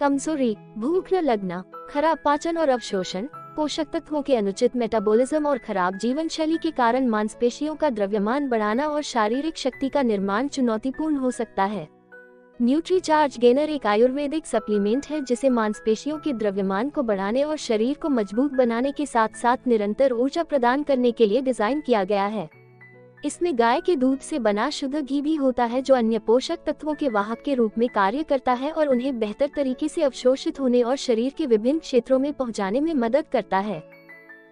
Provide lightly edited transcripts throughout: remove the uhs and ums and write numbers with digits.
कमजोरी, भूख न लगना, खराब पाचन और अवशोषण, पोषक तत्वों के अनुचित मेटाबॉलिज्म और खराब जीवन शैली के कारण मांसपेशियों का द्रव्यमान बढ़ाना और शारीरिक शक्ति का निर्माण चुनौतीपूर्ण हो सकता है। न्यूट्रीचार्ज गेनर एक आयुर्वेदिक सप्लीमेंट है जिसे मांसपेशियों के द्रव्यमान को बढ़ाने और शरीर को मजबूत बनाने के साथ साथ निरंतर ऊर्जा प्रदान करने के लिए डिजाइन किया गया है। इसमें गाय के दूध से बना शुद्ध घी भी होता है जो अन्य पोषक तत्वों के वाहक के रूप में कार्य करता है और उन्हें बेहतर तरीके से अवशोषित होने और शरीर के विभिन्न क्षेत्रों में पहुंचाने में मदद करता है।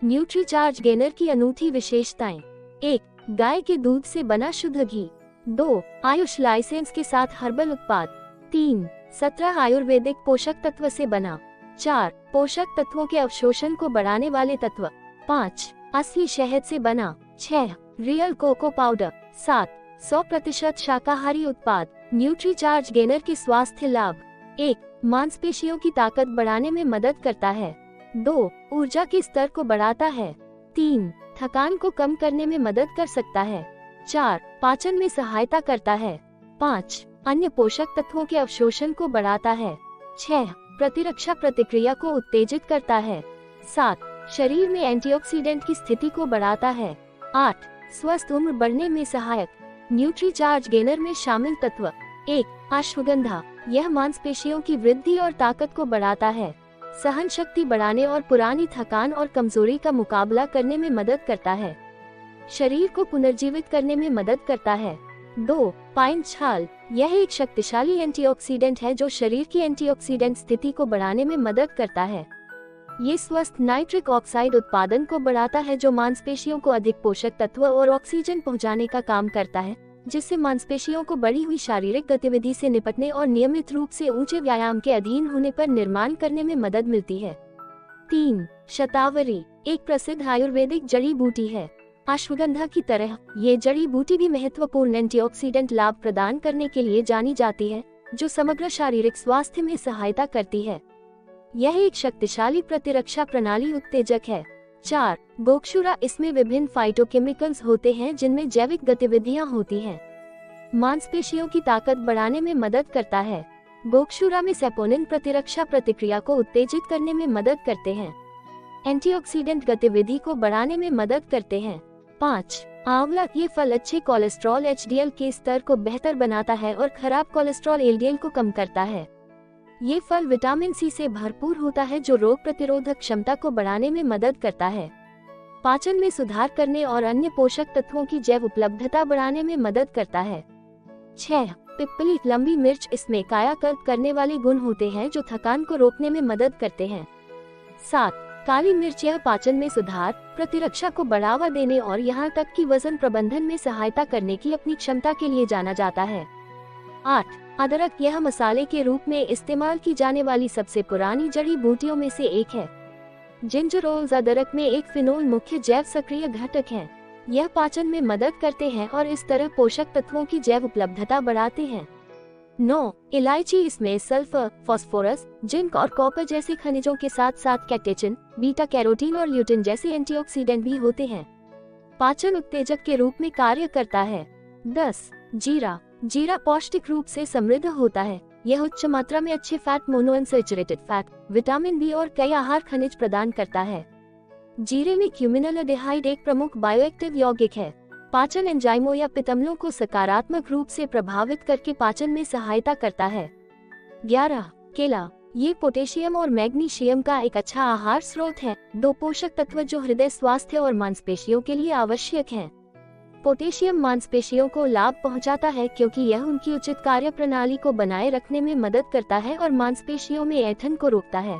न्यूट्रीचार्ज गेनर की अनूठी विशेषताएं: 1. गाय के दूध से बना शुद्ध घी। 2. आयुष लाइसेंस के साथ हर्बल उत्पाद। 3. 17 आयुर्वेदिक पोषक तत्व से बना। 4. पोषक तत्वों के अवशोषण को बढ़ाने वाले तत्व। 5. असली शहद से बना। 6. Real cocoa powder. 7. 100% शाकाहारी उत्पाद। न्यूट्रीचार्ज गेनर के स्वास्थ्य लाभ: 1. मांसपेशियों की ताकत बढ़ाने में मदद करता है। 2. ऊर्जा के स्तर को बढ़ाता है। 3. थकान को कम करने में मदद कर सकता है। 4. पाचन में सहायता करता है। 5. अन्य पोषक तत्वों के अवशोषण को बढ़ाता है। 6. प्रतिरक्षा प्रतिक्रिया को उत्तेजित करता है। 7. शरीर में एंटीऑक्सीडेंट की स्थिति को बढ़ाता है। 8. स्वस्थ उम्र बढ़ने में सहायक। न्यूट्रीचार्ज गेनर में शामिल तत्व: 1. अश्वगंधा, यह मांसपेशियों की वृद्धि और ताकत को बढ़ाता है, सहन शक्ति बढ़ाने और पुरानी थकान और कमजोरी का मुकाबला करने में मदद करता है, शरीर को पुनर्जीवित करने में मदद करता है। 2. पाइन छाल, यह एक शक्तिशाली एंटीऑक्सीडेंट है जो शरीर की एंटीऑक्सीडेंट स्थिति को बढ़ाने में मदद करता है। ये स्वस्थ नाइट्रिक ऑक्साइड उत्पादन को बढ़ाता है जो मांसपेशियों को अधिक पोषक तत्व और ऑक्सीजन पहुंचाने का काम करता है, जिससे मांसपेशियों को बढ़ी हुई शारीरिक गतिविधि से निपटने और नियमित रूप से ऊंचे व्यायाम के अधीन होने पर निर्माण करने में मदद मिलती है। 3. शतावरी, एक प्रसिद्ध आयुर्वेदिक जड़ी बूटी है। अश्वगंधा की तरह ये जड़ी बूटी भी महत्वपूर्ण एंटीऑक्सीडेंट लाभ प्रदान करने के लिए जानी जाती है, जो समग्र शारीरिक स्वास्थ्य में सहायता करती है। यह एक शक्तिशाली प्रतिरक्षा प्रणाली उत्तेजक है। 4. बोक्शुरा, इसमें विभिन्न फाइटोकेमिकल्स होते हैं जिनमें जैविक गतिविधियां होती हैं। मांसपेशियों की ताकत बढ़ाने में मदद करता है। बोक्शुरा में सेपोनिन प्रतिरक्षा प्रतिक्रिया को उत्तेजित करने में मदद करते हैं, एंटीऑक्सीडेंट गतिविधि को बढ़ाने में मदद करते हैं। 5. आंवला, ये फल अच्छे कोलेस्ट्रॉल HDL के स्तर को बेहतर बनाता है और खराब कोलेस्ट्रॉल LDL को कम करता है। ये फल विटामिन सी से भरपूर होता है जो रोग प्रतिरोधक क्षमता को बढ़ाने में मदद करता है, पाचन में सुधार करने और अन्य पोषक तत्वों की जैव उपलब्धता बढ़ाने में मदद करता है। 6. पिप्पली, लंबी मिर्च, इसमें कायाकल्प करने वाले गुण होते हैं जो थकान को रोकने में मदद करते हैं। 7. काली मिर्च, यह पाचन में सुधार, प्रतिरक्षा को बढ़ावा देने और यहाँ तक कि वजन प्रबंधन में सहायता करने की अपनी क्षमता के लिए जाना जाता है। 8. अदरक, यह मसाले के रूप में इस्तेमाल की जाने वाली सबसे पुरानी जड़ी बूटियों में से एक है। जिंजरोल्स, अदरक में एक फिनोल मुख्य जैव सक्रिय घटक है। यह पाचन में मदद करते हैं और इस तरह पोषक तत्वों की जैव उपलब्धता बढ़ाते हैं। 9. इलायची, इसमें सल्फर, फास्फोरस, जिंक और कॉपर जैसे खनिजों के साथ साथ कैटेचिन, बीटा कैरोटीन और ल्यूटिन जैसे एंटीऑक्सीडेंट भी होते हैं, पाचन उत्तेजक के रूप में कार्य करता है। 10. जीरा, जीरा पौष्टिक रूप से समृद्ध होता है। यह उच्च मात्रा में अच्छे fat, monounsaturated fat, vitamin B और कई आहार खनिज प्रदान करता है। जीरे में क्यूमिनोल्डिहाइड एक प्रमुख बायोएक्टिव यौगिक है, पाचन एंजाइमों या पित्तअम्लों को सकारात्मक रूप से प्रभावित करके पाचन में सहायता करता है। 11. केला, ये पोटेशियम और मैग्नीशियम का एक अच्छा आहार स्रोत है, दो पोषक तत्व जो हृदय स्वास्थ्य और मांसपेशियों के लिए आवश्यक हैं। पोटेशियम मांसपेशियों को लाभ पहुंचाता है क्योंकि यह उनकी उचित कार्य प्रणाली को बनाए रखने में मदद करता है और मांसपेशियों में ऐंठन को रोकता है।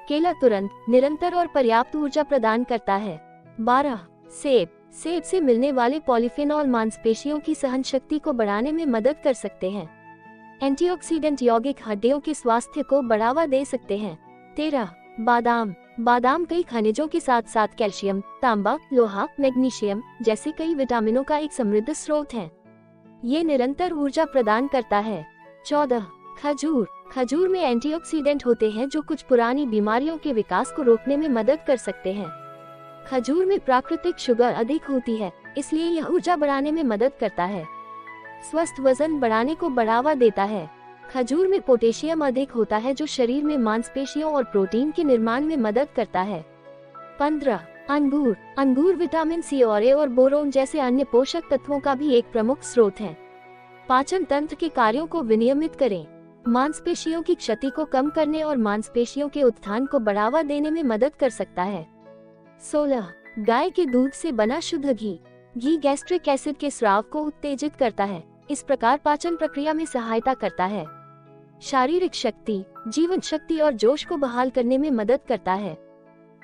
केला तुरंत, निरंतर और पर्याप्त ऊर्जा प्रदान करता है। 12. सेब, सेब से मिलने वाले पॉलीफेनॉल मांसपेशियों की सहन शक्ति को बढ़ाने में मदद कर सकते हैं, एंटीऑक्सीडेंट यौगिक हड्डियों के स्वास्थ्य को बढ़ावा दे सकते हैं। 13. बादाम, बादाम कई खनिजों के साथ साथ कैल्शियम, तांबा, लोहा, मैग्नीशियम जैसे कई विटामिनों का एक समृद्ध स्रोत है। ये निरंतर ऊर्जा प्रदान करता है। 14. खजूर, खजूर में एंटीऑक्सीडेंट होते हैं जो कुछ पुरानी बीमारियों के विकास को रोकने में मदद कर सकते हैं। खजूर में प्राकृतिक शुगर अधिक होती है, इसलिए यह ऊर्जा बढ़ाने में मदद करता है, स्वस्थ वजन बढ़ाने को बढ़ावा देता है। खजूर में पोटेशियम अधिक होता है जो शरीर में मांसपेशियों और प्रोटीन के निर्माण में मदद करता है। 15. अंगूर। अंगूर विटामिन सी और ए और बोरोन जैसे अन्य पोषक तत्वों का भी एक प्रमुख स्रोत है। पाचन तंत्र के कार्यों को विनियमित करें, मांसपेशियों की क्षति को कम करने और मांसपेशियों के उत्थान को बढ़ावा देने में मदद कर सकता है। 16. गाय के दूध से बना शुद्ध घी। घी गैस्ट्रिक एसिड के स्राव को उत्तेजित करता है, इस प्रकार पाचन प्रक्रिया में सहायता करता है। शारीरिक शक्ति, जीवन शक्ति और जोश को बहाल करने में मदद करता है।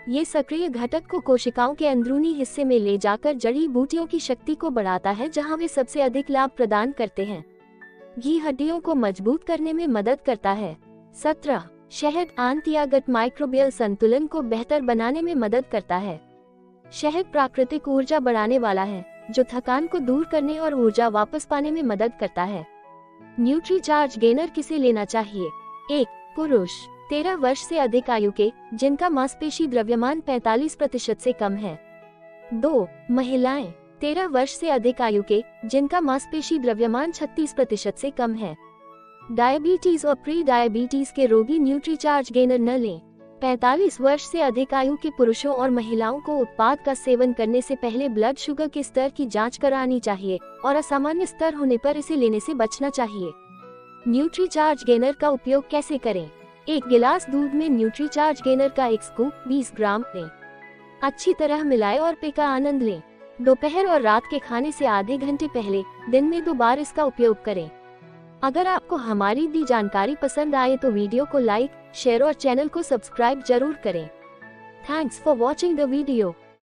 ये सक्रिय घटक को कोशिकाओं के अंदरूनी हिस्से में ले जाकर जड़ी बूटियों की शक्ति को बढ़ाता है, जहां वे सबसे अधिक लाभ प्रदान करते हैं। घी हड्डियों को मजबूत करने में मदद करता है। 17. शहद आंतयागत माइक्रोबियल संतुलन को बेहतर बनाने में मदद करता है। शहद प्राकृतिक ऊर्जा बढ़ाने वाला है, जो थकान को दूर करने और ऊर्जा वापस पाने में मदद करता है। न्यूट्रीचार्ज गेनर किसे लेना चाहिए? 1. पुरुष 13 वर्ष से अधिक आयु के, जिनका मांसपेशी द्रव्यमान 45% से कम है। 2. महिलाएं 13 वर्ष से अधिक आयु के, जिनका मांसपेशी द्रव्यमान 36% से कम है। डायबिटीज और प्री डायबिटीज के रोगी न्यूट्रीचार्ज गेनर न लें। 45 वर्ष से अधिक आयु के पुरुषों और महिलाओं को उत्पाद का सेवन करने से पहले ब्लड शुगर के स्तर की जांच करानी चाहिए और असामान्य स्तर होने पर इसे लेने से बचना चाहिए। न्यूट्रीचार्ज गेनर का उपयोग कैसे करें? 1 गिलास दूध में न्यूट्रीचार्ज गेनर का 1 स्कूप 20 ग्राम लें। अच्छी तरह मिलाएं और पे का आनंद लें। दोपहर और रात के खाने से आधे घंटे पहले दिन में 2 बार इसका उपयोग करें। अगर आपको हमारी दी जानकारी पसंद आए तो वीडियो को लाइक, शेयर और चैनल को सब्सक्राइब जरूर करें। Thanks for watching the video.